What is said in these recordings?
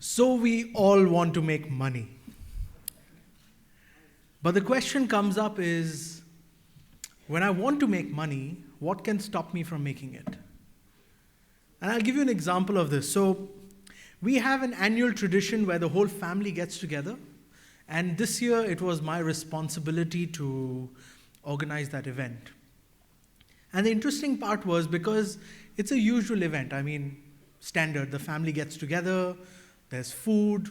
So we all want to make money. But the question comes up is, when I want to make money, what can stop me from making it? And I'll give you an example of this. So we have an annual tradition where the whole family gets together. And this year it was my responsibility to organize that event. And the interesting part was, because it's a usual event, I mean, standard, the family gets together, there's food,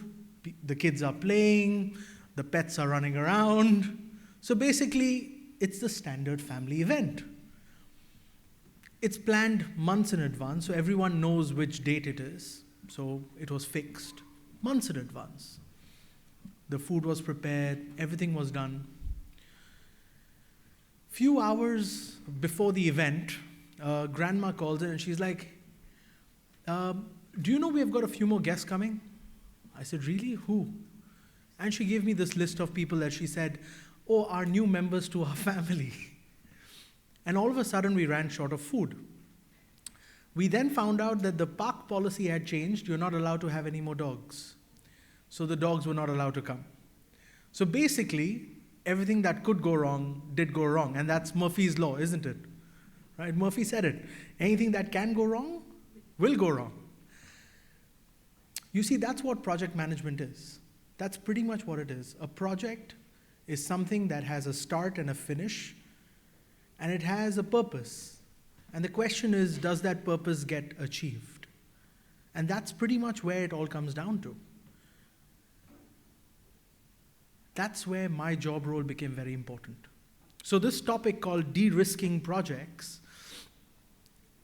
the kids are playing, the pets are running around. So basically, it's the standard family event. It's planned months in advance, so everyone knows which date it is. So it was fixed months in advance. The food was prepared, everything was done. Few hours before the event, grandma calls in and she's like, do you know we have got a few more guests coming? I said, really? Who? And she gave me this list of people that she said, oh, are new members to our family. And all of a sudden we ran short of food. We then found out that the park policy had changed. You're not allowed to have any more dogs. So the dogs were not allowed to come. So basically, everything that could go wrong did go wrong. And that's Murphy's law, isn't it? Right? Murphy said it. Anything that can go wrong will go wrong. You see, that's what project management is. That's pretty much what it is. A project is something that has a start and a finish, and it has a purpose. And the question is, does that purpose get achieved? And that's pretty much where it all comes down to. That's where my job role became very important. So this topic called de-risking projects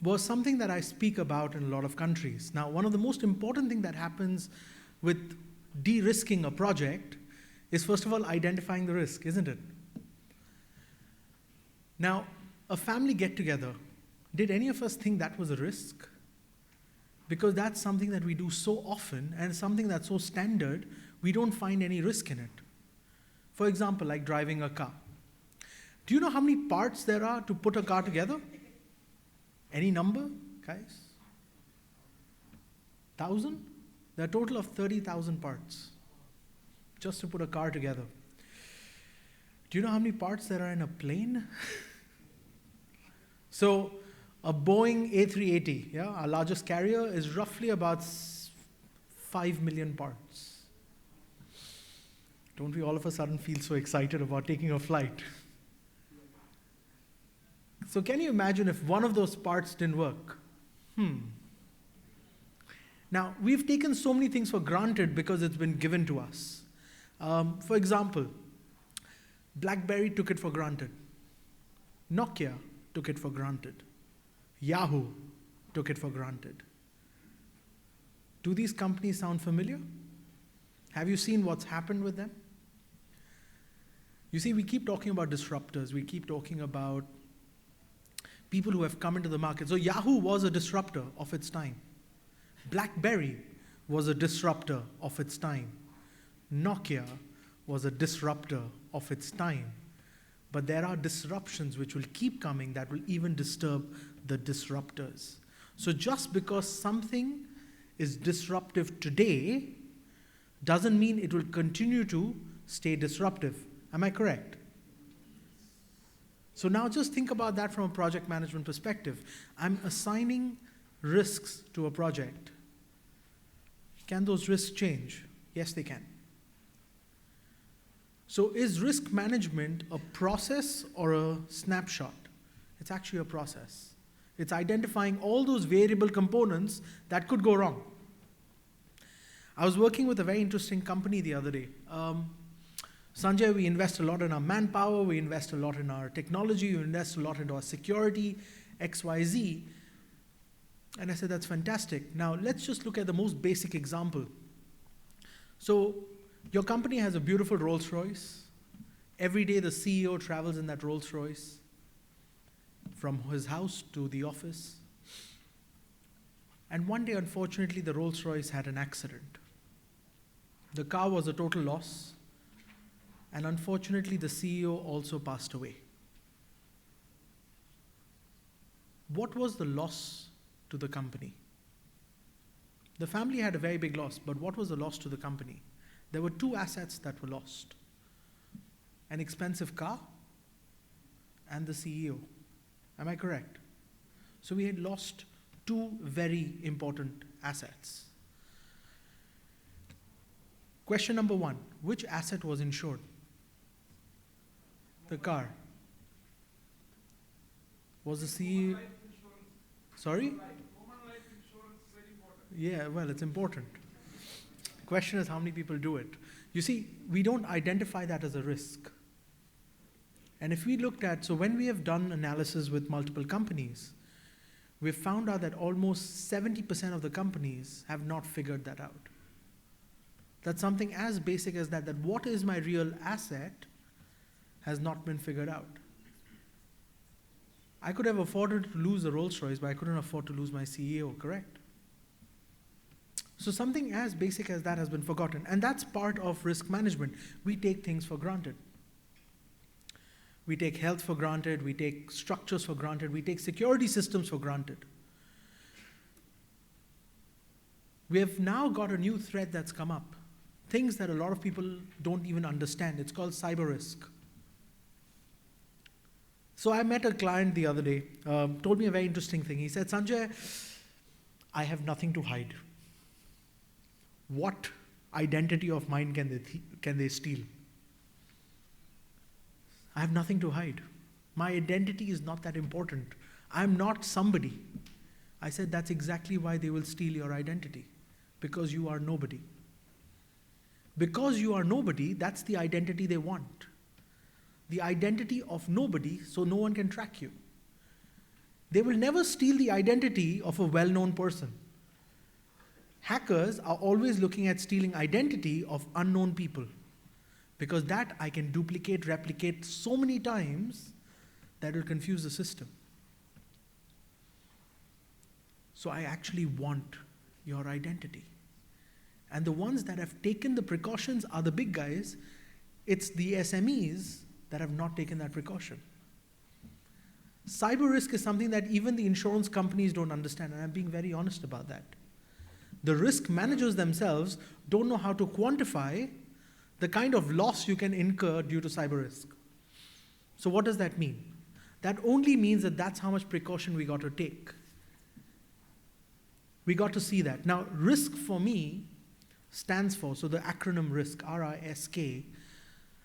was something that I speak about in a lot of countries. Now, one of the most important things that happens with de-risking a project is, first of all, identifying the risk, isn't it? Now, a family get-together, did any of us think that was a risk? Because that's something that we do so often, and something that's so standard, we don't find any risk in it. For example, like driving a car. Do you know how many parts there are to put a car together? Any number, guys? 1,000? There are a total of 30,000 parts just to put a car together. Do you know how many parts there are in a plane? So a Boeing A380, yeah, our largest carrier, is roughly about 5 million parts. Don't we all of a sudden feel so excited about taking a flight? So can you imagine if one of those parts didn't work? Now, we've taken so many things for granted because it's been given to us. For example, BlackBerry took it for granted. Nokia took it for granted. Yahoo took it for granted. Do these companies sound familiar? Have you seen what's happened with them? You see, we keep talking about disruptors. We keep talking about people who have come into the market. So Yahoo was a disruptor of its time. BlackBerry was a disruptor of its time. Nokia was a disruptor of its time. But there are disruptions which will keep coming that will even disturb the disruptors. So just because something is disruptive today doesn't mean it will continue to stay disruptive. Am I correct? So now just think about that from a project management perspective. I'm assigning risks to a project. Can those risks change? Yes, they can. So is risk management a process or a snapshot? It's actually a process. It's identifying all those variable components that could go wrong. I was working with a very interesting company the other day. Sanjay, we invest a lot in our manpower, we invest a lot in our technology, we invest a lot into our security, XYZ. And I said, that's fantastic. Now, let's just look at the most basic example. So, your company has a beautiful Rolls Royce. Every day, the CEO travels in that Rolls Royce from his house to the office. And one day, unfortunately, the Rolls Royce had an accident. The car was a total loss. And unfortunately, the CEO also passed away. What was the loss to the company? The family had a very big loss, but what was the loss to the company? There were two assets that were lost: an expensive car and the CEO. Am I correct? So we had lost two very important assets. Question number one, which asset was insured? The car. Was the CEO... Sorry? Yeah, well, it's important. The question is how many people do it. You see, we don't identify that as a risk. And if we looked at, so when we have done analysis with multiple companies, we've found out that almost 70% of the companies have not figured that out. That something as basic as that what is my real asset has not been figured out. I could have afforded to lose the Rolls Royce, but I couldn't afford to lose my CEO, correct? So something as basic as that has been forgotten. And that's part of risk management. We take things for granted. We take health for granted, we take structures for granted, we take security systems for granted. We have now got a new threat that's come up. Things that a lot of people don't even understand. It's called cyber risk. So I met a client the other day, told me a very interesting thing. He said, Sanjay, I have nothing to hide. What identity of mine can they steal? I have nothing to hide. My identity is not that important. I'm not somebody. I said, that's exactly why they will steal your identity. Because you are nobody. Because you are nobody, that's the identity they want. The identity of nobody, so no one can track you. They will never steal the identity of a well-known person. Hackers are always looking at stealing identity of unknown people. Because that I can duplicate, replicate so many times that will confuse the system. So I actually want your identity. And the ones that have taken the precautions are the big guys. It's the SMEs that have not taken that precaution. Cyber risk is something that even the insurance companies don't understand, and I'm being very honest about that. The risk managers themselves don't know how to quantify the kind of loss you can incur due to cyber risk. So what does that mean? That only means that that's how much precaution we got to take. We got to see that. Now, risk for me stands for, so the acronym RISK, R-I-S-K,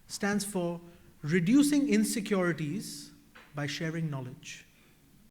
stands for reducing insecurities by sharing knowledge.